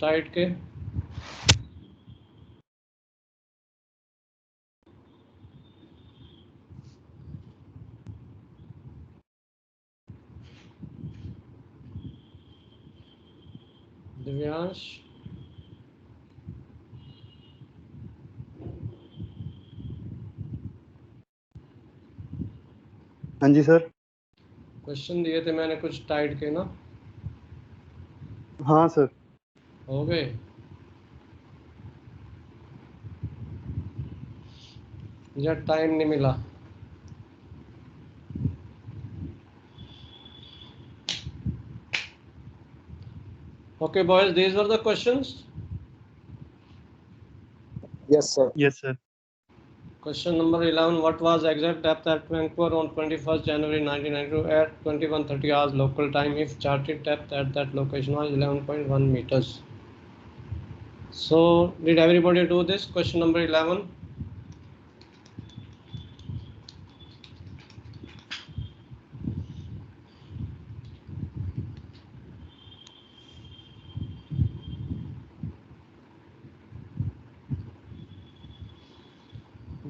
Tight के। दिव्यांश, हाँ जी sir. Question दिए थे मैंने कुछ टाइट के ना, हाँ सर। हो गए? या टाइम नहीं मिला? Okay, boys, these were the questions. Yes, sir. Yes sir. Question number 11. What was the exact depth at Vancouver on 21st January 1992 at 21:30 hours local time if charted depth at that location was 11.1 meters? So, did everybody do this? Question number 11.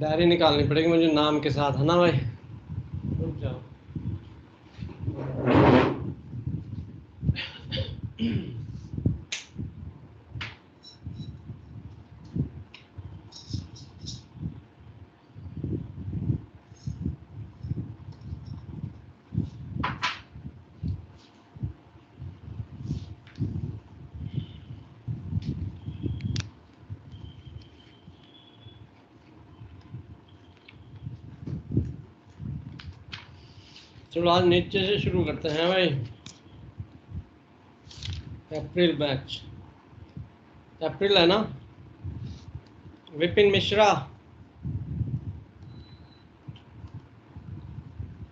Diary निकालनी पड़ेगी मुझे नाम के साथ, है ना भाई? रुक जाओ। चलो आज नीचे से शुरू करते हैं भाई। अप्रैल बैच, अप्रैल है ना? Vipin Mishra,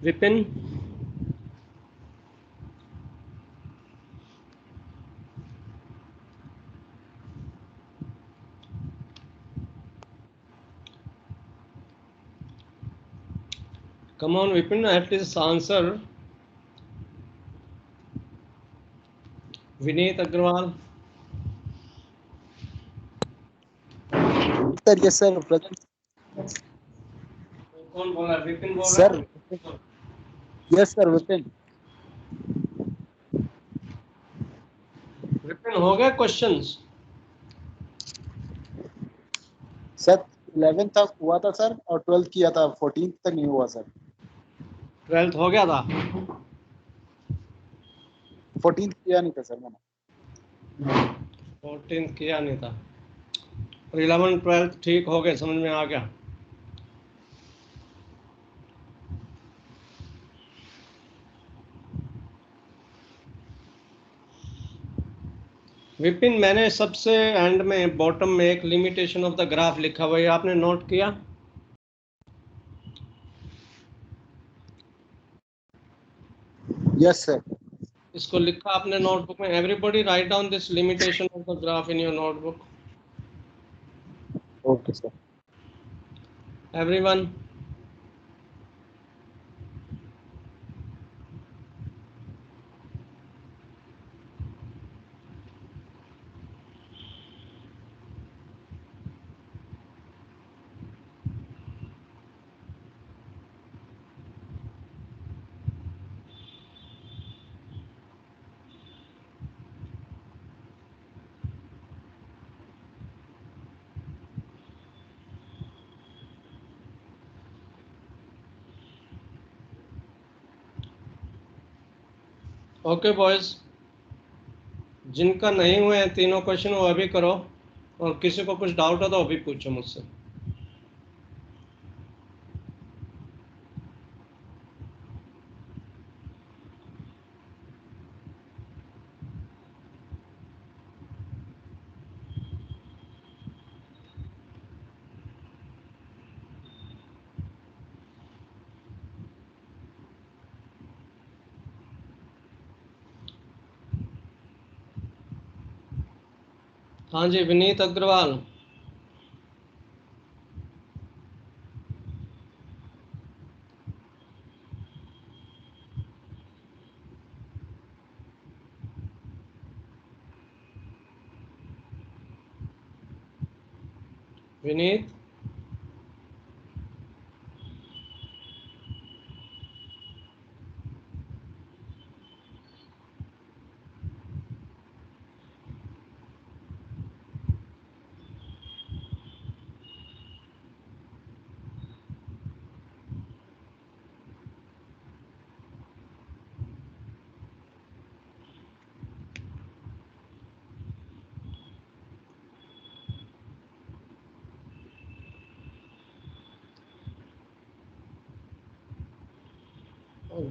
Vipin, come on Vipin, at least answer. Vineet Agarwal, Sir, yes, sir. Present. कौन बोल रहा है? विपिन बोल रहा Sir. है? Yes, sir. Within. विपिन हो गए क्वेश्चंस? सर 11 तक हुआ था सर और 12 किया था, 14 तक नहीं हुआ सर। 12th हो गया था? 14 किया नहीं था सर मैंने। 14th किया नहीं था, और 11 12 ठीक हो गए, समझ में आ गया? विपिन, मैंने सबसे एंड में बॉटम में एक लिमिटेशन ऑफ द ग्राफ लिखा हुआ है, आपने नोट किया? Yes sir. इसको लिखा आपने नोटबुक में? Everybody write down this limitation of the graph in your notebook. Okay sir. Everyone, okay boys, जिनका नहीं हुए हैं तीनों क्वेश्चन वो अभी करो, और किसी को कुछ डाउट हो तो अभी पूछो मुझसे। हाँ जी, Vineet Agarwal. Vineet,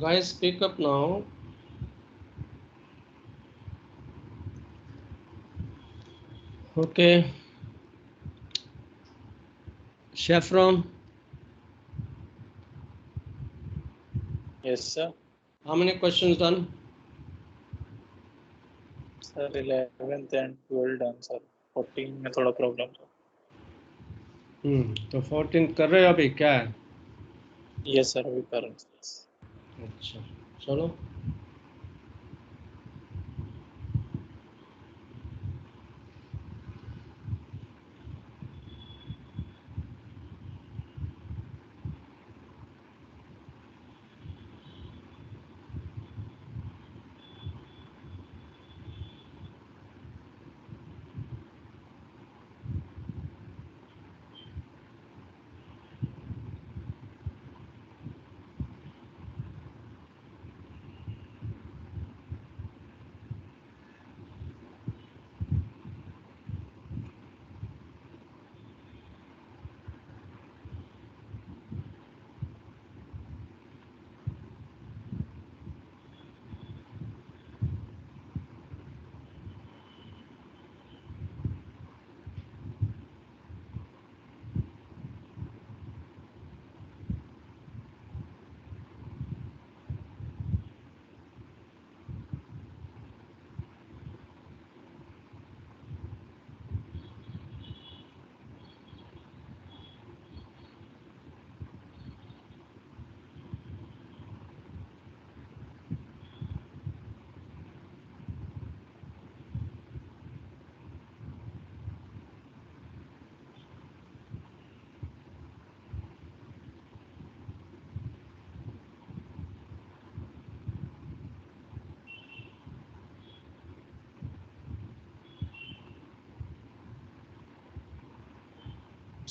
guys speak up now. Okay, Shefram, Yes, sir. how many questions done? Sir, 11th and 12 done, sir. 14 में थोड़ा प्रॉब्लम था. तो 14 कर रहे हो अभी क्या है? Yes, sir. अभी कर रहे हैं. अच्छा, चलो.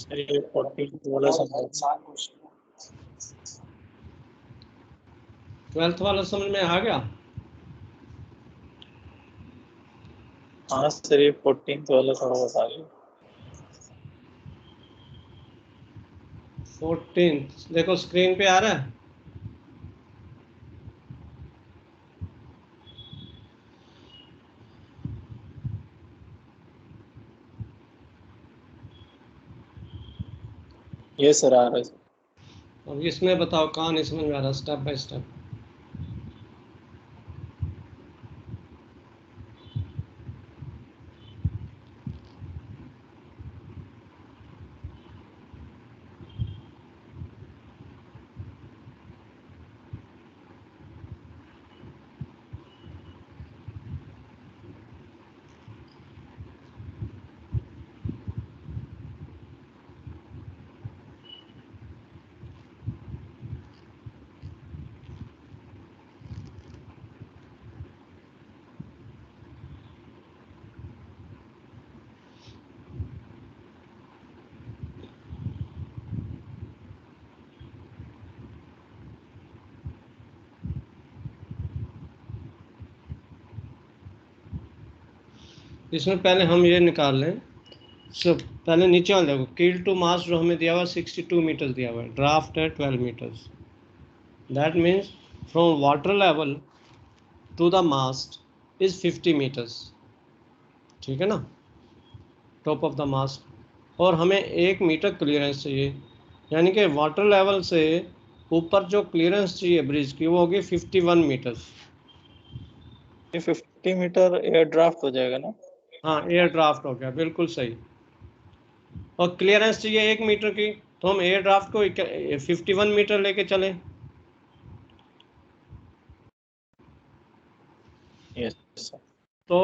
Sir, ये 14 वाला समझ. 12th वाला समझ में आ गया? हाँ सर, ये 14th वाला थोड़ा बता दो. 14th देखो स्क्रीन पे आ रहा है. Yes, sir. आ रहा है. अब इसमें बताओ कहाँ नहीं समझ में आ रहा, स्टेप बाय स्टेप. इसमें पहले हम ये निकाल लें. सब पहले नीचे वाले देखो, कील टू मास्ट जो हमें दिया हुआ 62 मीटर्स दिया हुआ है, ड्राफ्ट है 12 metres. That means from water level to the mast is 50 metres. ठीक है ना, टॉप ऑफ द मास्ट. और हमें 1 मीटर क्लियरेंस चाहिए, यानी कि वाटर लेवल से ऊपर जो क्लियरेंस चाहिए ब्रिज की वो होगी 51 मीटर्स. ये 50 मीटर एयर ड्राफ्ट हो जाएगा ना? हाँ, एयर ड्राफ्ट हो गया, बिल्कुल सही. और क्लियरेंस चाहिए 1 मीटर की, तो हम एयर ड्राफ्ट को 51 मीटर लेके चले. Yes, sir. तो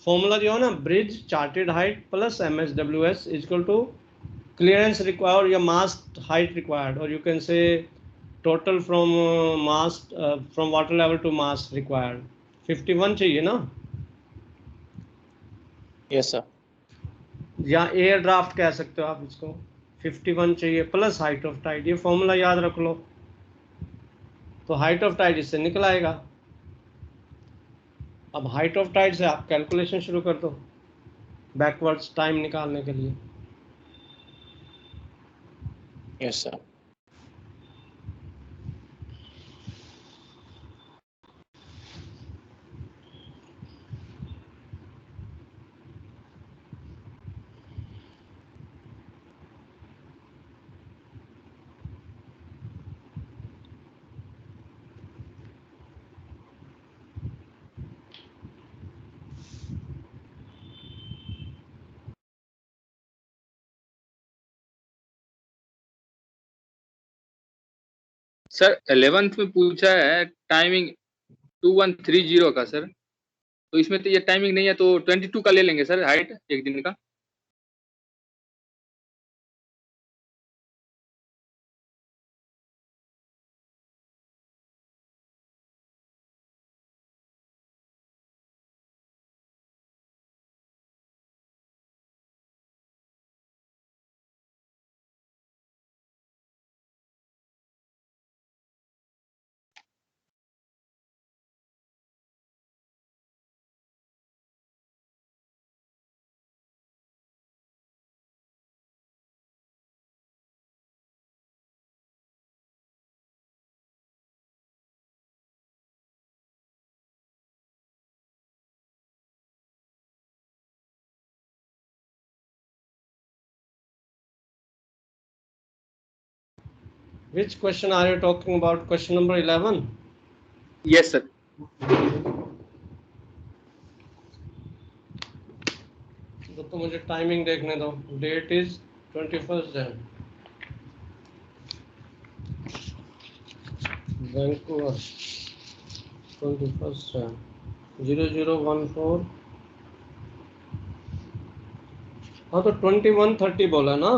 फॉर्मूला जो है ना, bridge charted height plus MSWS equal to clearance required या mast height required, or you can say total from mast from water level to mast required 51 चाहिए ना, यस सर. या एयर ड्राफ्ट कह सकते हो आप इसको. 51 चाहिए प्लस हाइट ऑफ टाइड, ये फॉर्मूला याद रख लो. तो हाइट ऑफ टाइड इससे निकल आएगा. अब हाइट ऑफ टाइड से आप कैलकुलेशन शुरू कर दो बैकवर्ड्स टाइम निकालने के लिए. Yes sir. सर 11th में पूछा है टाइमिंग 2130 का सर, तो इसमें तो ये टाइमिंग नहीं है, तो 22 का ले लेंगे सर हाइट एक दिन का. Which question are you talking about? Question number 11. Yes sir. तो मुझे टाइमिंग देखने दो. Date is 21 Jan. Vancouver 21 Jan 0014. हाँ तो 2130 बोला ना,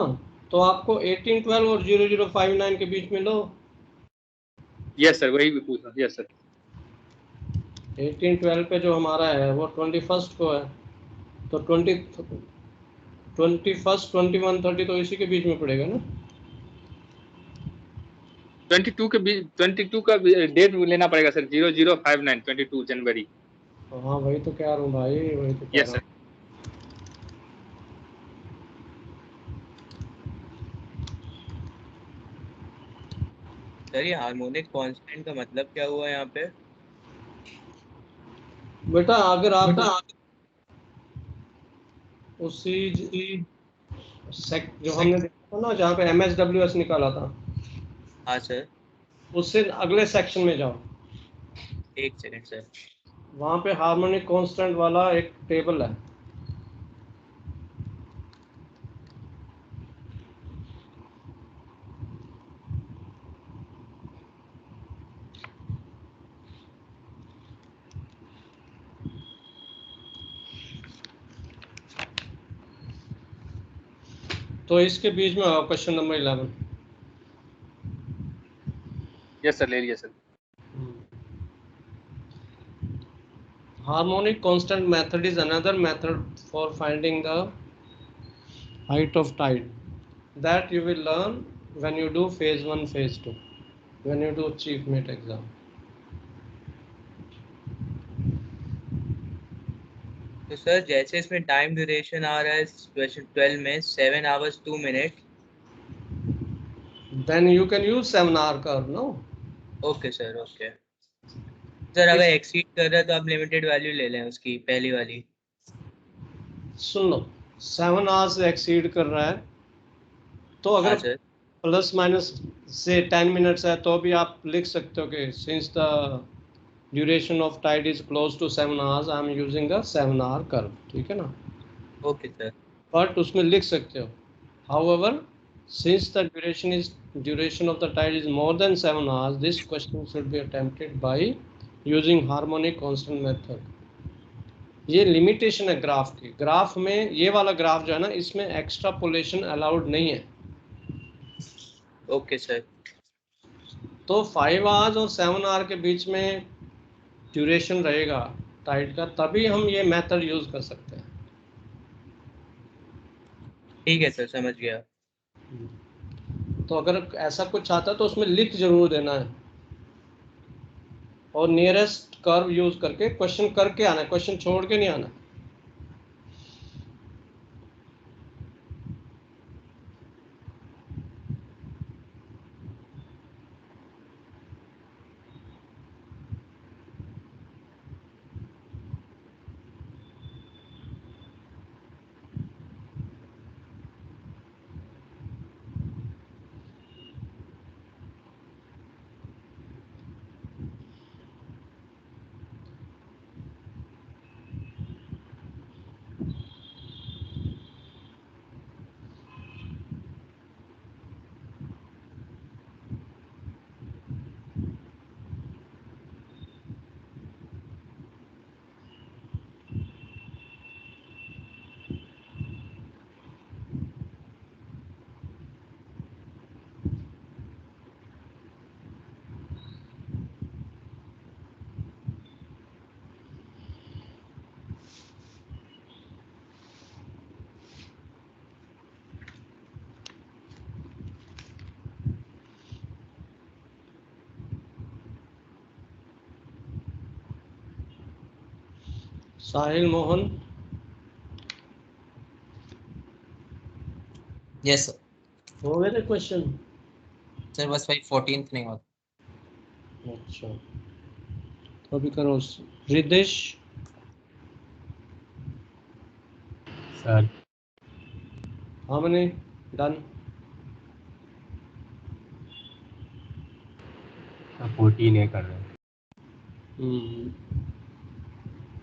तो आपको 1812 और 0059 के बीच में लो. यस सर, वही भी पूछा. Yes sir. 1812 पे जो हमारा है वो 21 को है, तो 21 2130 तो इसी के बीच में पड़ेगा ना. 22 के बीच, 22 का डेट लेना पड़ेगा सर. 0059 22 जनवरी. हाँ वही तो कह रहा हूँ भाई, वही तो कह यस रहा सर. हूँ. सर ये हार्मोनिक कांस्टेंट का मतलब क्या हुआ यहाँ पे? बेटा अगर आप उसी जो हमने देखा था ना जहाँ पे MSWS निकाला था, हाँ सर. उससे अगले सेक्शन में जाओ. एक सेकंड सर. वहाँ पे हार्मोनिक कांस्टेंट वाला एक टेबल है. तो इसके बीच में आओ क्वेश्चन नंबर 11. यस सर, ले लिया sir. Harmonic constant method is another method for finding the height of tide that you will learn when you do phase 1 phase 2, when you do chief mate exam. तो sir जैसे इसमें time duration आ रहा है question 12 में 7 hours 2 minutes. Then you can use 7-hour curve, no? Okay sir. Okay sir, अगर exceed कर रहा है तो आप लिमिटेड वैल्यू ले लें उसकी पहली वाली. सुन लो, 7 hours से एक्सीड कर रहा है तो हाँ अगर सर. प्लस माइनस से 10 मिनट्स है तो भी आप लिख सकते हो कि since the duration of tide is close to 7 hours I am using a 7-hour curve. ठीक है ना. Okay sir. बट उसमें लिख सकते हो however since the duration of the tide is more than 7 hours, this question should be attempted by using harmonic constant method. ये limitation है graph की। ग्राफ में ये वाला ग्राफ जो है ना, इसमें एक्स्ट्रापोलेशन अलाउड नहीं है। Okay sir. तो 5 आवर्स और 7 आवर के बीच में ड्यूरेशन रहेगा टाइड का, तभी हम ये मेथड यूज कर सकते हैं। ठीक है सर, समझ गया। तो अगर ऐसा कुछ आता है तो उसमें लिख जरूर देना है, और नियरेस्ट कर्व यूज करके क्वेश्चन करके आना है, क्वेश्चन छोड़ के नहीं आना। साहिल मोहन, यस सर। हो गए थे क्वेश्चन? सर बस भाई 14th नहीं हुआ। अच्छा, तो अभी करो। Ridesh sir how many done? 14 है कर रहे हैं।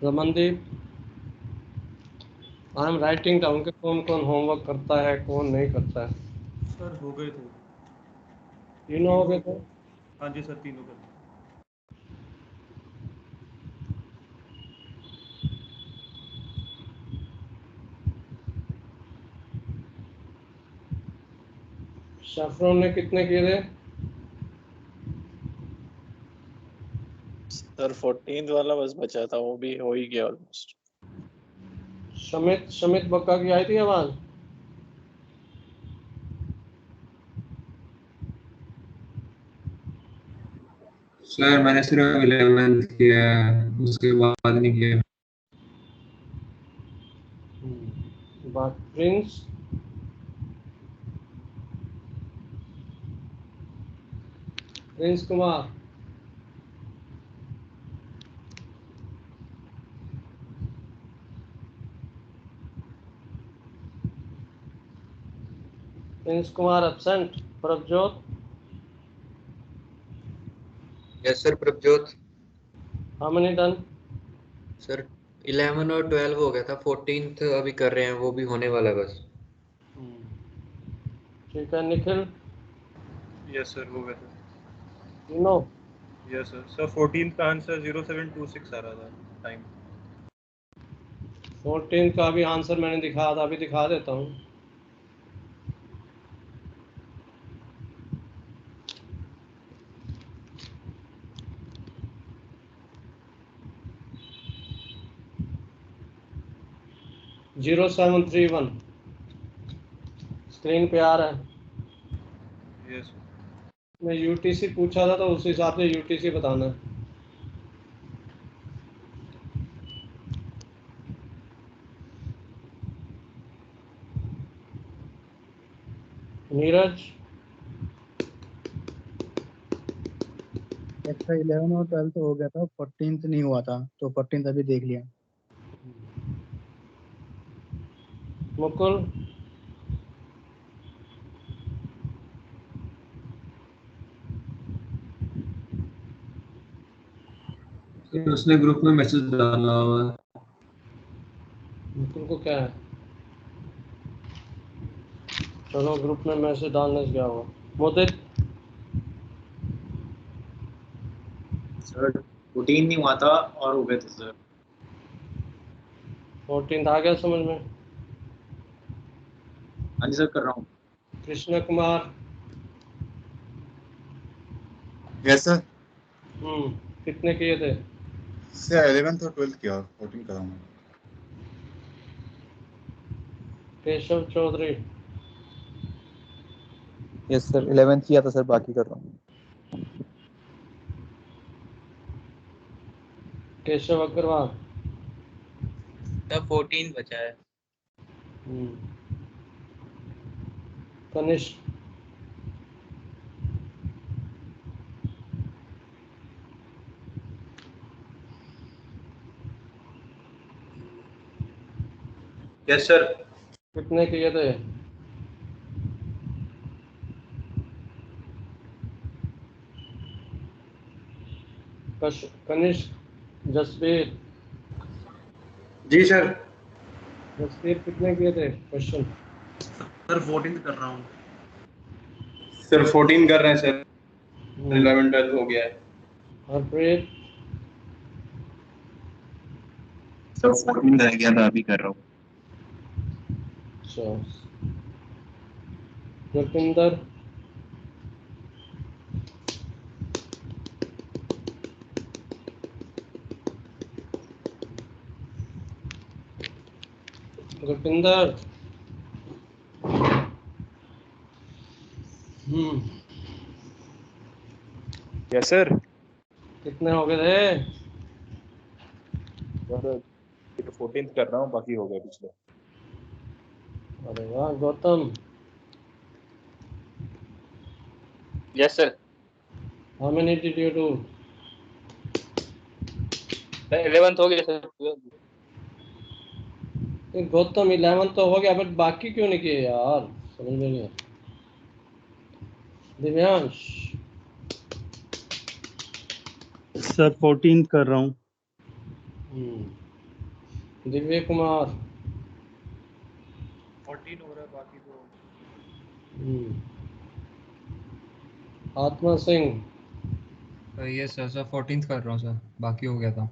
Ramandeep, I am writing down के कौन कौन होमवर्क करता है कौन नहीं करता है। सर हो गए थे। तीनों हो गए थे? हाँ जी सर, तीनों कर। शफरोन ने कितने किए थे? सर 14th वाला बस बचा था, वो भी हो ही गया ऑलमोस्ट। शमित बक्का की आई थी आवाज? सर मैंने सिर्फ 11th किया है, उसके बाद नहीं किया। बात Prince, Prince Kumar, Prince Kumar absent. Prabhjot, yes sir Prabhjot. How many done? Sir 11 और 12 हो गया था, 14th अभी कर रहे हैं, वो भी होने वाला है बस। ठीक है। निखिल? यस सर, हो गए थे। तीनों? Yes sir. सर 14th का आंसर 0726 आ रहा था टाइम। 14 का भी आंसर मैंने दिखाया था, अभी दिखा देता हूँ। जीरो 731 स्क्रीन पे आ रहा है। Yes sir. मैं यूटीसी पूछा था तो उस हिसाब से यूटीसी बताना है। नीरज? एक्स्ट्रा 11 और 12 तो हो गया था, 14th नहीं हुआ था, तो 14th अभी देख लिया। मुकुल? उसने ग्रुप में मैसेज डाला हुआ है। मुकुल को क्या है? चलो ग्रुप में मैसेज डालने से क्या हुआ। मोदित? सर 14 नहीं हुआ था और हो गए थे सर। 14 आ गया समझ में? हाँ जी सर कर रहा हूँ। कृष्ण कुमार। Yes sir. कितने किए थे? सर 11th और 12th किया, 14 कर रहा हूँ। Keshav Chaudhary. Yes sir 11th किया था सर, बाकी कर रहा हूँ। केशव अग्रवाल। सर 14 बचा है। कनिष्क। Yes sir. कितने किए थे? कनिष्क। जसवीर। जी सर। जसवीर कितने किए थे क्वेश्चन? सर 14 कर रहा हूँ। सर 14 कर रहे हैं सर। 11 12 हो गया है। हरप्रीत। सर 14 रह गया था, अभी कर रहा हूँ। अच्छा। गुरपिंदर। गुरपिंदर। Yes sir. कितने हो गए थे? सर 14th कर रहा हूँ, बाकी हो गया पिछले। अरे वाह Gautam. Yes sir. How many did you do? 11th हो गया सर। गौतम 11 तो हो गया, बट बाकी क्यों नहीं किए यार, समझ में नहीं आता। दिव्यांश। सर 14 कर रहा हूँ। दिव्य कुमार। 14 हो रहा है, बाकी तो आत्मा सिंह। ये सर 14th कर रहा हूँ सर, बाकी हो गया था।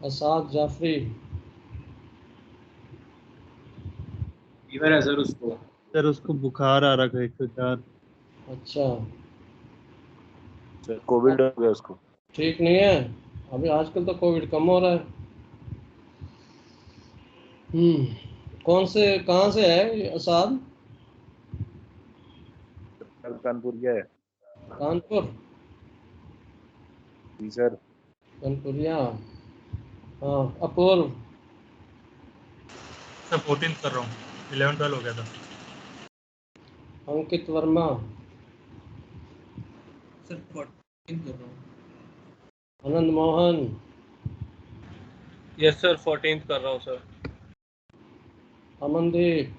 असाद जाफरी। फीवर है सर उसको। सर उसको बुखार आ रखा है 104। अच्छा। सर कोविड हो गया उसको। ठीक नहीं है अभी, आजकल तो कोविड कम हो रहा है। कौन से, कहाँ से है ये असाद? कानपुर गया है। कानपुर। जी सर। कानपुरिया। हाँ अपूर्व। सर 14 कर रहा हूँ। 11 12 हो गया था। अंकित वर्मा। सर 14 कर रहा हूँ। आनंद मोहन। यस सर 14 कर रहा हूँ sir. Amandeep.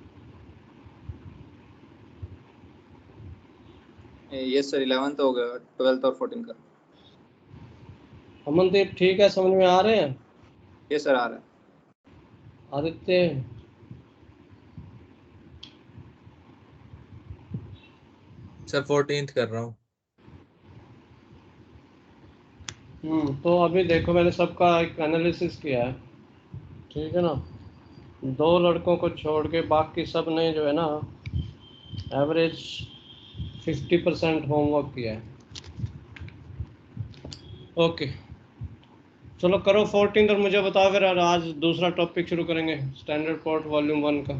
Yes sir 11th हो गया, 12th और 14 का। अमनदीप ठीक है, समझ में आ रहे हैं? यस सर आ रहा है। आदित्य। सर 14th कर रहा हूँ। तो अभी देखो मैंने सबका एक एनालिसिस किया है, ठीक है ना। 2 लड़कों को छोड़ के बाकी सब ने जो है ना एवरेज 50% होमवर्क किया है। ओके चलो करो 14 और मुझे बताओ फिर, आज दूसरा टॉपिक शुरू करेंगे स्टैंडर्ड पोर्ट वॉल्यूम 1 का।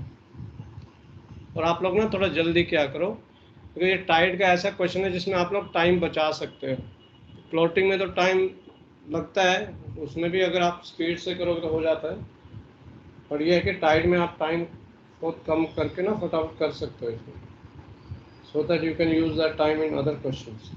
और आप लोग ना थोड़ा जल्दी क्या करो, क्योंकि ये टाइड का ऐसा क्वेश्चन है जिसमें आप लोग टाइम बचा सकते हो। प्लॉटिंग में तो टाइम लगता है, उसमें भी अगर आप स्पीड से करोगे तो हो जाता है, और ये है कि टाइड में आप टाइम बहुत कम करके ना फटाफट कर सकते हो इसमें, so that you can use that time in other questions.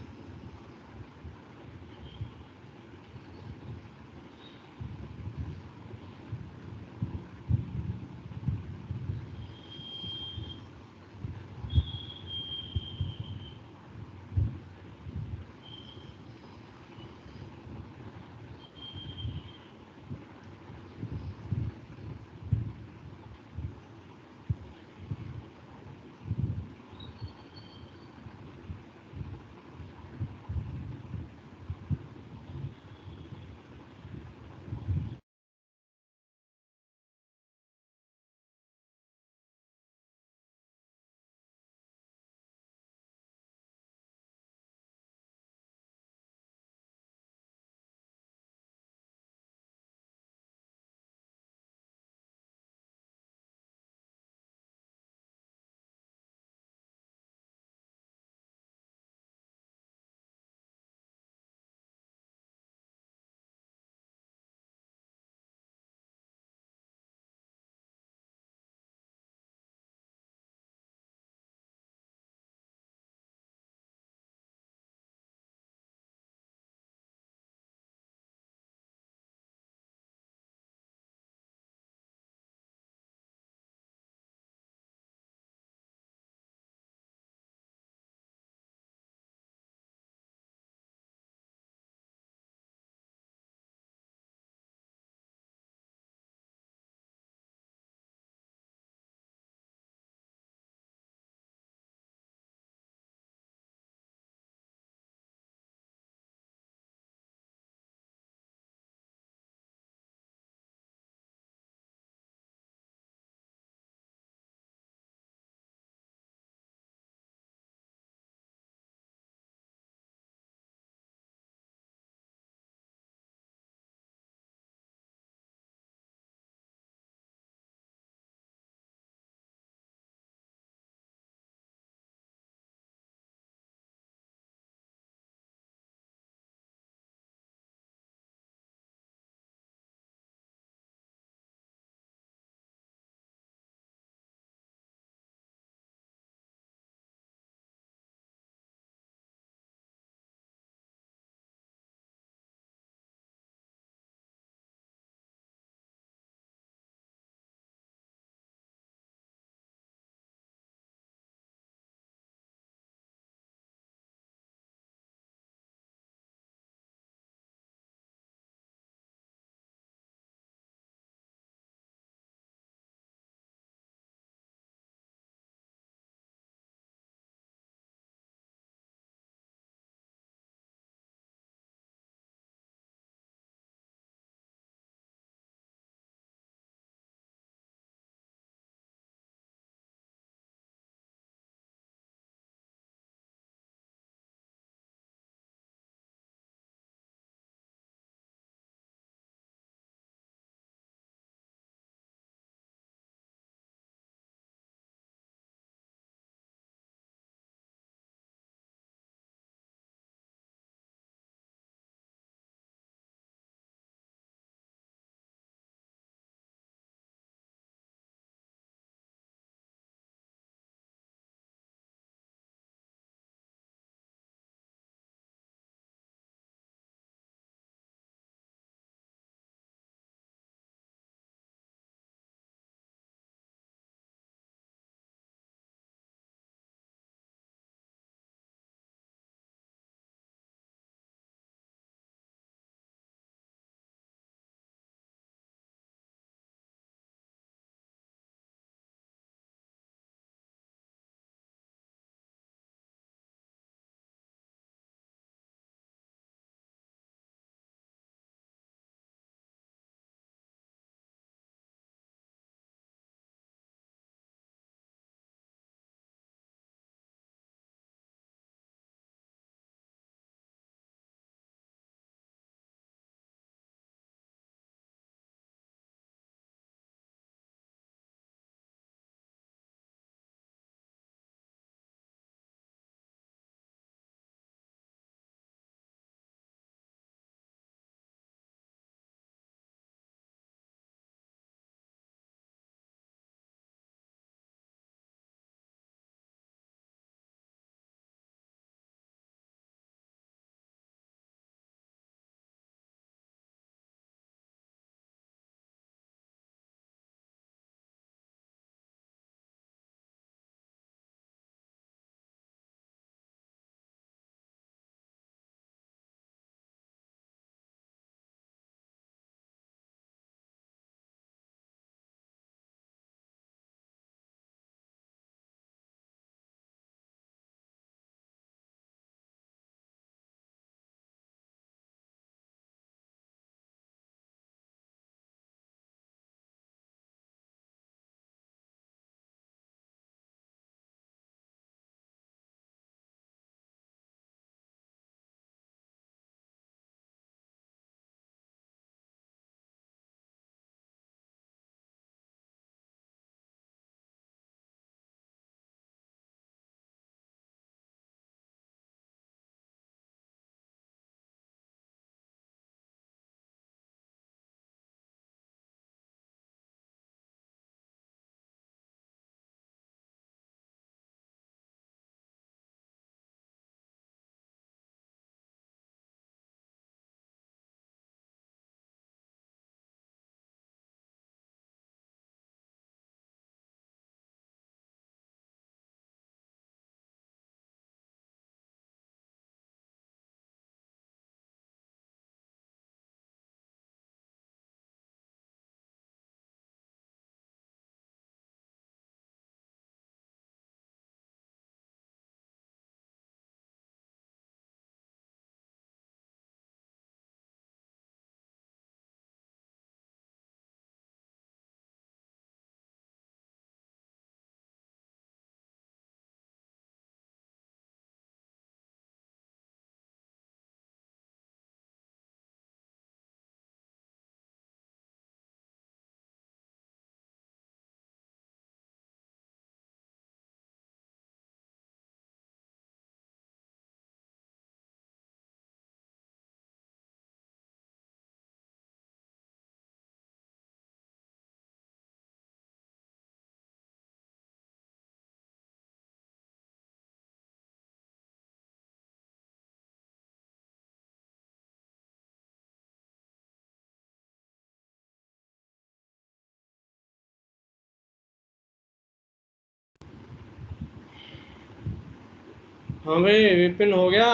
हाँ भाई विपिन हो गया।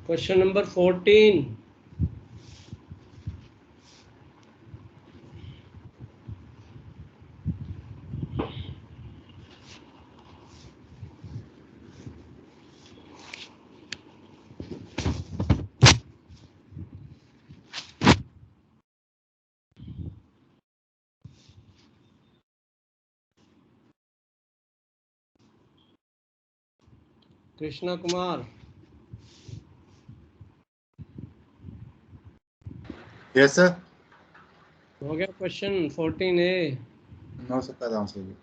Question number 14। Krishna Kumar. Yes sir. हो गया क्वेश्चन 14A। नो सर का आंसर।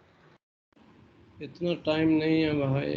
इतना टाइम नहीं है भाई।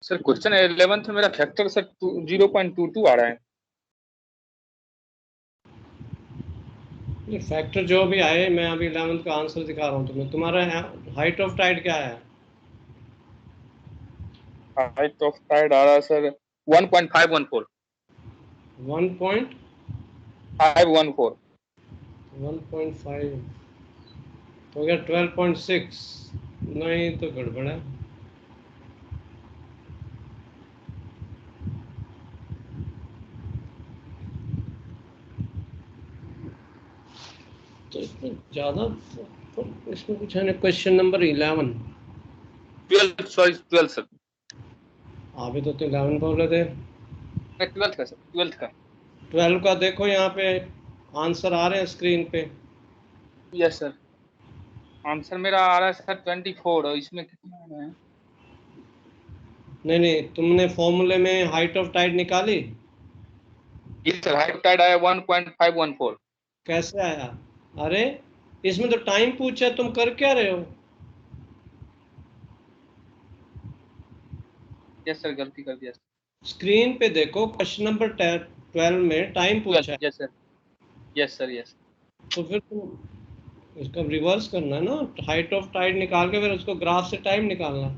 सर क्वेश्चन 11 में मेरा फैक्टर सर 0.22 आ रहा है। ये फैक्टर जो भी आए, मैं अभी 11th का आंसर दिखा रहा हूँ तुम्हें। तुम्हारा हाइट ऑफ टाइड क्या है? हाइट ऑफ टाइड आ रहा है सर 1.514 1.5 1.5 हो गया 12.6। नहीं तो गड़बड़ है। तो इसमें ज़्यादा इसमें कुछ है ना। Question number 11 12 sir. अभी तो 11 बोले थे। 12 का सर, 12 का। 12 का देखो यहाँ पे आंसर आ रहे हैं स्क्रीन पे। यस सर, आंसर मेरा आ रहा है सर 24 और इसमें कितना आ रहा है? नहीं, तुमने फॉर्मूले में हाइट ऑफ टाइड निकाली? जी सर, हाइट ऑफ टाइड आया 1.514। कैसे आया? अरे इसमें तो टाइम पूछा, तुम कर क्या रहे हो? यस सर, गलती कर दिया। स्क्रीन पे देखो, क्वेश्चन नंबर 12 में टाइम पूछा है। Yes sir, yes sir, yes. तो फिर तुम इसका रिवर्स करना है ना, हाइट ऑफ टाइड निकाल के फिर उसको ग्राफ से टाइम निकालना।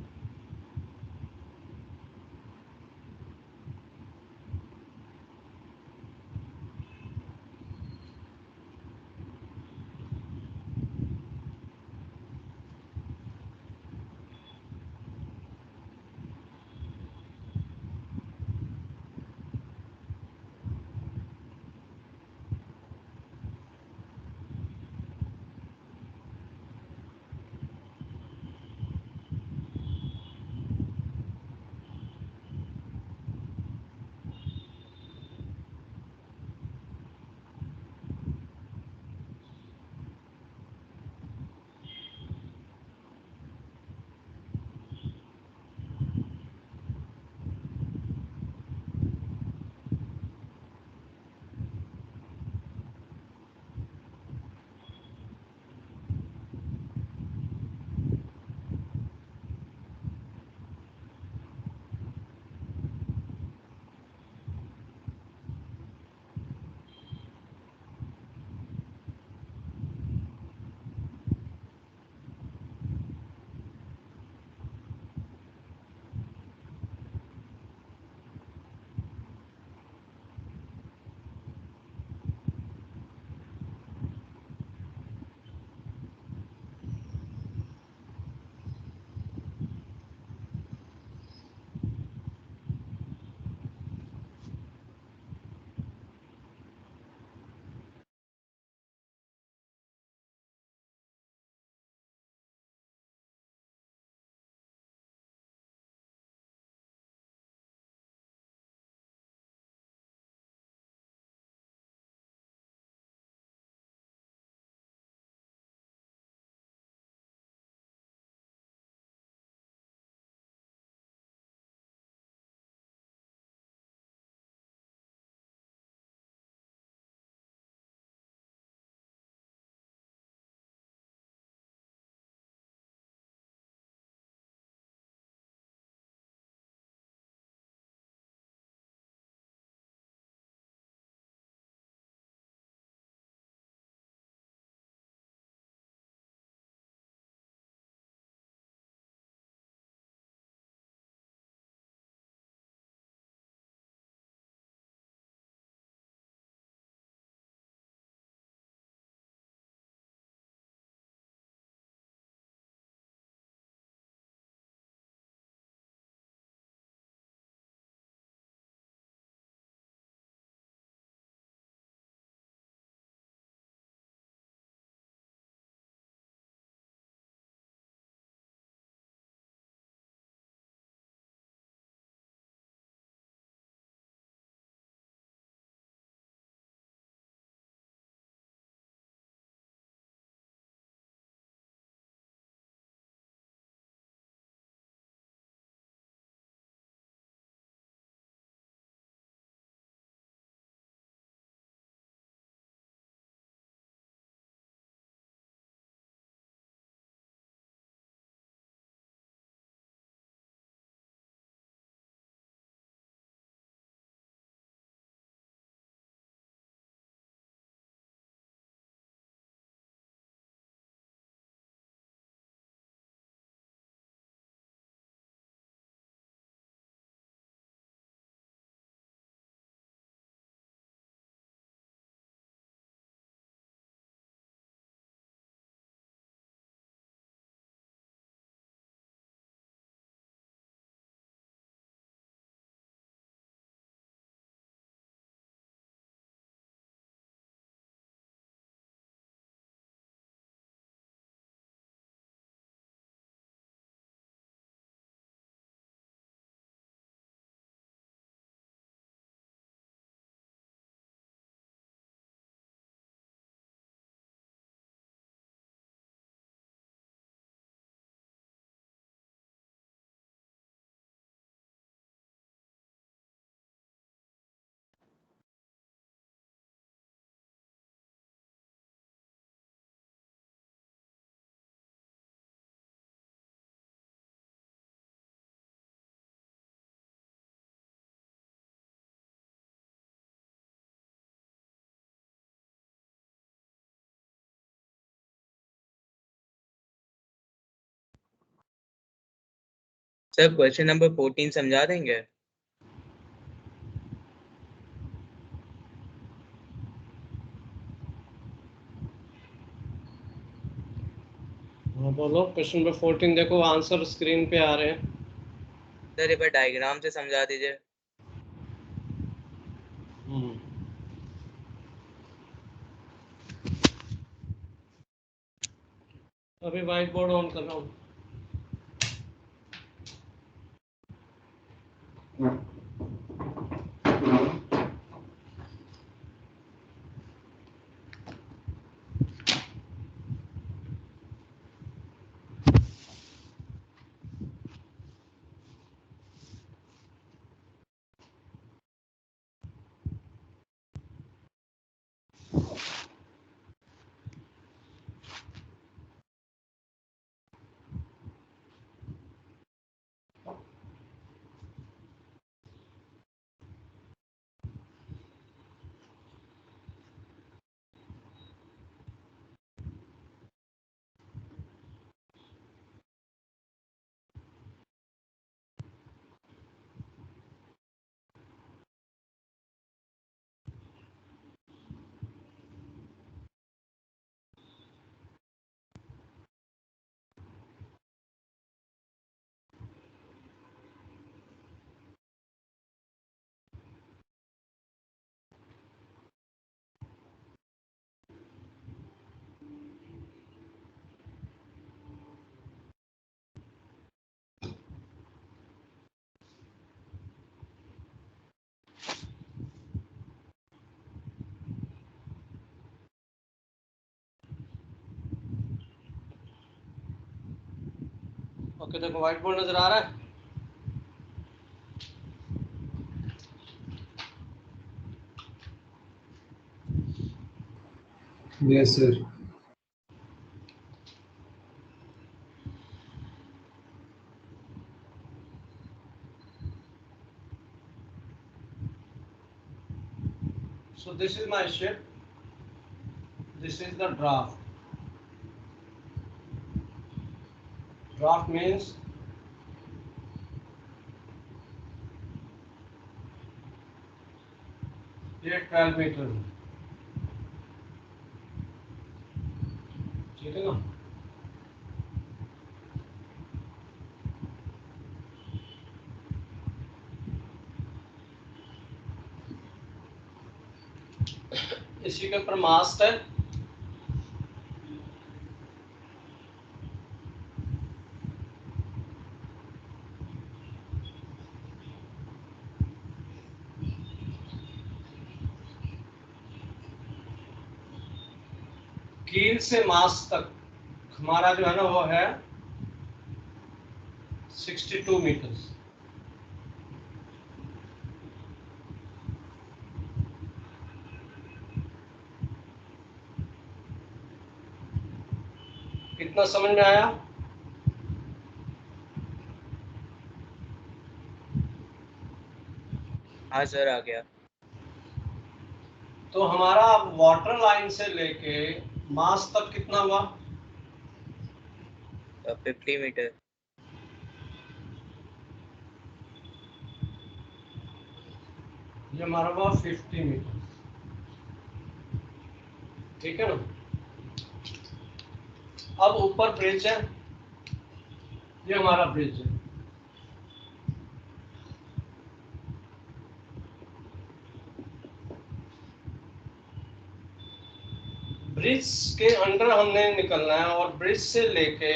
सर क्वेश्चन नंबर 14 समझा देंगे? हाँ बोलो, क्वेश्चन नंबर 14 देखो, आंसर स्क्रीन पे आ रहे हैं। सर एक बार डायग्राम से समझा दीजिए। अभी व्हाइट बोर्ड ऑन कर रहा हूँ। ओके देखो, व्हाइट बोर्ड नजर आ रहा है। Yes sir. So this is my ship. This is the draft. Draft means ये 12 मीटर, ठीक है ना। इसी के ऊपर मास्ट है। कील से मास्ट तक हमारा जो है ना वो है 62 मीटर्स। कितना समझ में आया? हाँ सर आ गया। तो हमारा वाटर लाइन से लेके मास्ट तक कितना हुआ? 50 मीटर। ये हमारा हुआ 50 मीटर, ठीक है ना। अब ऊपर ब्रिज है, ये हमारा ब्रिज है। ब्रिज के अंडर हमने निकलना है और ब्रिज से लेके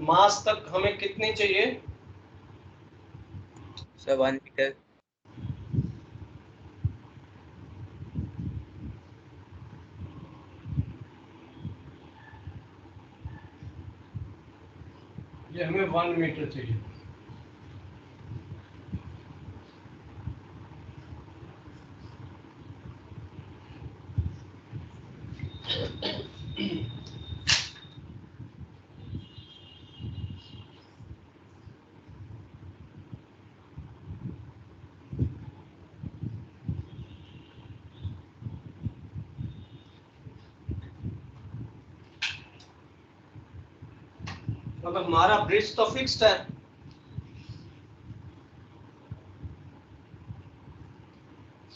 मास तक हमें कितनी चाहिए? Sir 1 metre. ये हमें 1 मीटर चाहिए। मतलब हमारा ब्रिज तो फिक्स्ड है,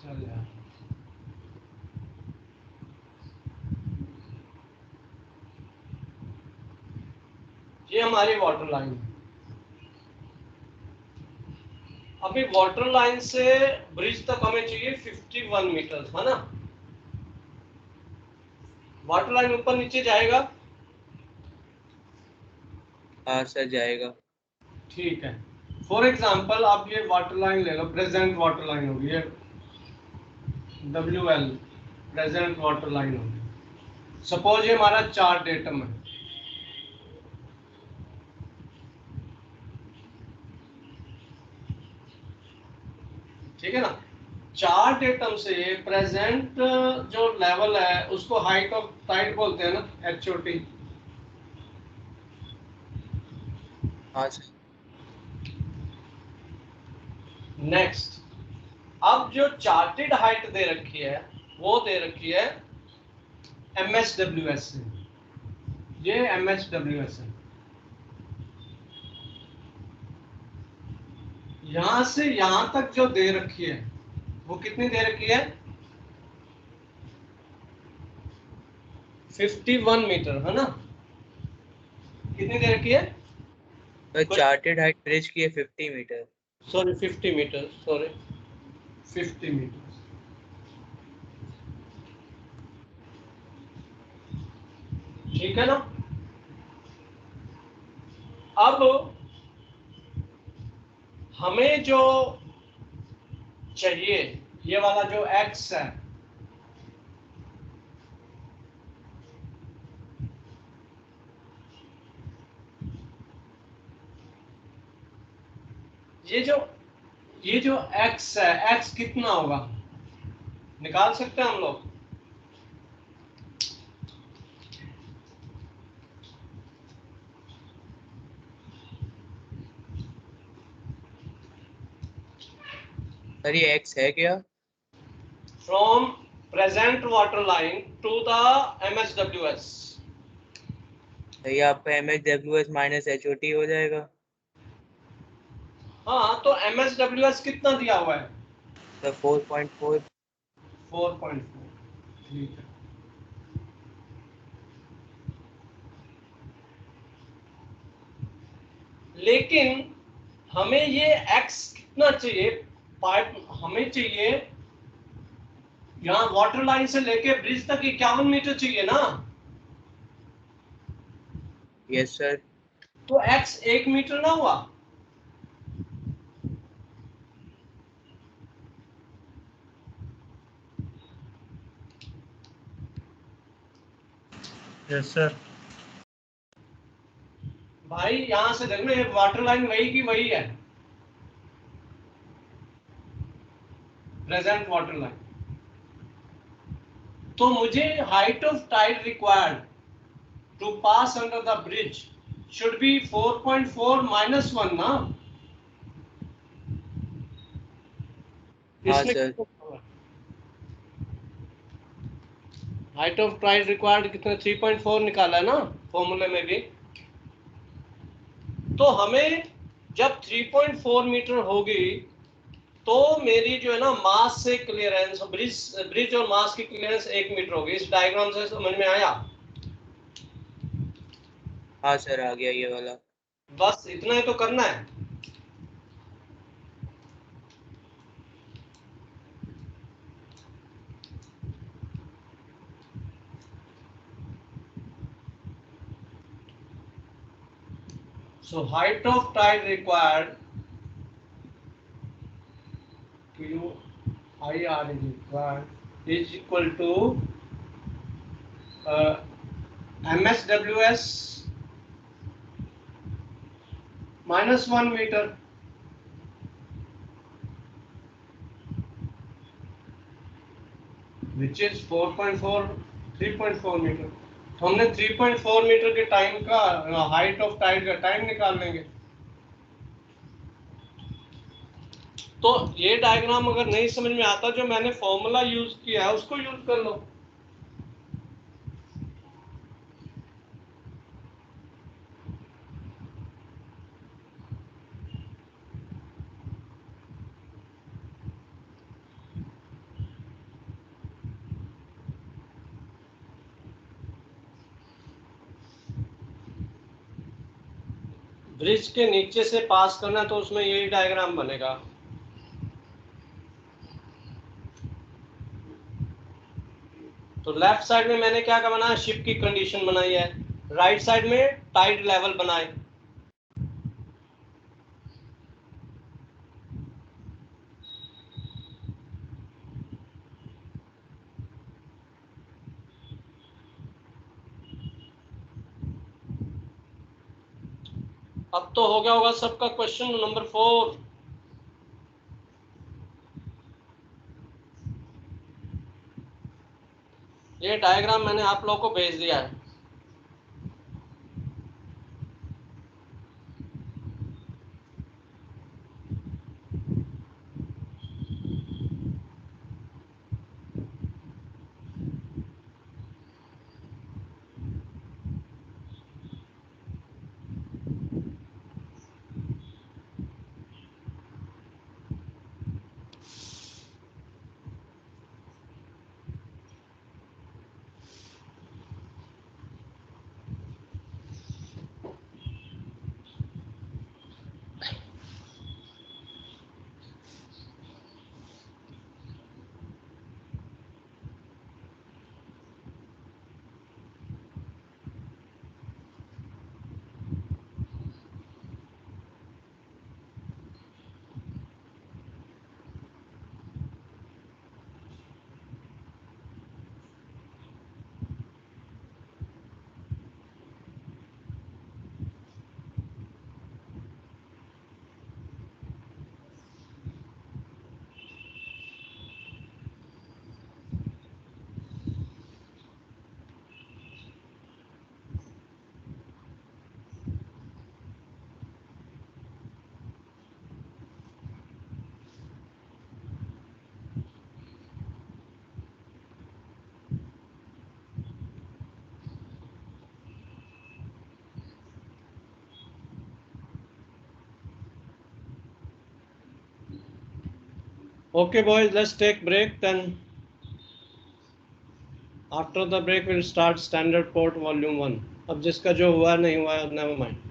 चल यार, ये हमारी वाटर लाइन है। अभी वाटर लाइन से ब्रिज तक हमें चाहिए 51 मीटर, है ना। वाटर लाइन ऊपर नीचे जाएगा? हाँ सर जाएगा। ठीक है। फॉर एग्जाम्पल आप ये वाटर लाइन ले लो, प्रेजेंट वाटर लाइन होगी ये, WL प्रेजेंट वाटर लाइन होगी। सपोज ये हमारा चार्ट डेटम है, ठीक है ना। चार्ट डेटम से प्रेजेंट जो लेवल है उसको हाइट ऑफ टाइड बोलते हैं ना, HOT। हाँ सर। नेक्स्ट, अब जो चार्टेड हाइट दे रखी है वो दे रखी है MSWS से। ये MSWS है। यहां से यहां तक जो दे रखी है वो कितनी दे रखी है? 51 मीटर, है ना। कितनी दे रखी है? तो चार्टेड हाइट ब्रिज की है 50 metre. Sorry 50 metre, sorry 50 metre. ठीक है ना। अब हमें जो चाहिए, ये वाला जो x है, ये जो x है, x कितना होगा निकाल सकते हैं हम लोग? सर ये x है क्या? From present water line to the MSWS। तो ये आपका MSWS माइनस HOT हो जाएगा। हाँ, तो MSWS कितना दिया हुआ है? तो 4.4। 4.4। ठीक है। लेकिन हमें ये x कितना चाहिए? पाइप हमें चाहिए यहाँ वाटर लाइन से लेके ब्रिज तक 51 मीटर चाहिए ना। Yes sir. तो x 1 मीटर ना हुआ? Yes sir. भाई यहां से देखना, ये वाटर लाइन वही की वही है, प्रेजेंट वाटर लाइन। तो मुझे height of tide required to pass under the bridge should be 4.4 minus 1 ना। हाँ इसमें sir. Height of tide required कितना? 3.4 निकाला है ना फॉर्मूले में भी। तो हमें जब 3.4 मीटर होगी तो मेरी जो है ना मास से क्लियरेंस, ब्रिज और मास की क्लियरेंस 1 मीटर होगी। इस डायग्राम से समझ में आया? हाँ सर आ गया ये वाला। बस इतना ही तो करना है। So height of tide required, QIR is required, is equal to MSWS minus 1 meter, which is 4.4, 3.4 metre. तो हमने 3.4 मीटर के टाइम का हाइट ऑफ टाइड का टाइम निकाल लेंगे। तो ये डायग्राम अगर नहीं समझ में आता, जो मैंने फॉर्मूला यूज किया है उसको यूज कर लो। ब्रिज के नीचे से पास करना है तो उसमें यही डायग्राम बनेगा। तो लेफ्ट साइड में मैंने क्या बनाया, शिप की कंडीशन बनाई है, राइट साइड में टाइड लेवल बनाए। अब तो हो गया होगा सबका क्वेश्चन नंबर 4। ये डायग्राम मैंने आप लोगों को भेज दिया है। Okay boys, let's take break, then after the break we'll start standard port volume 1. अब जिसका जो हुआ नहीं हुआ, never mind.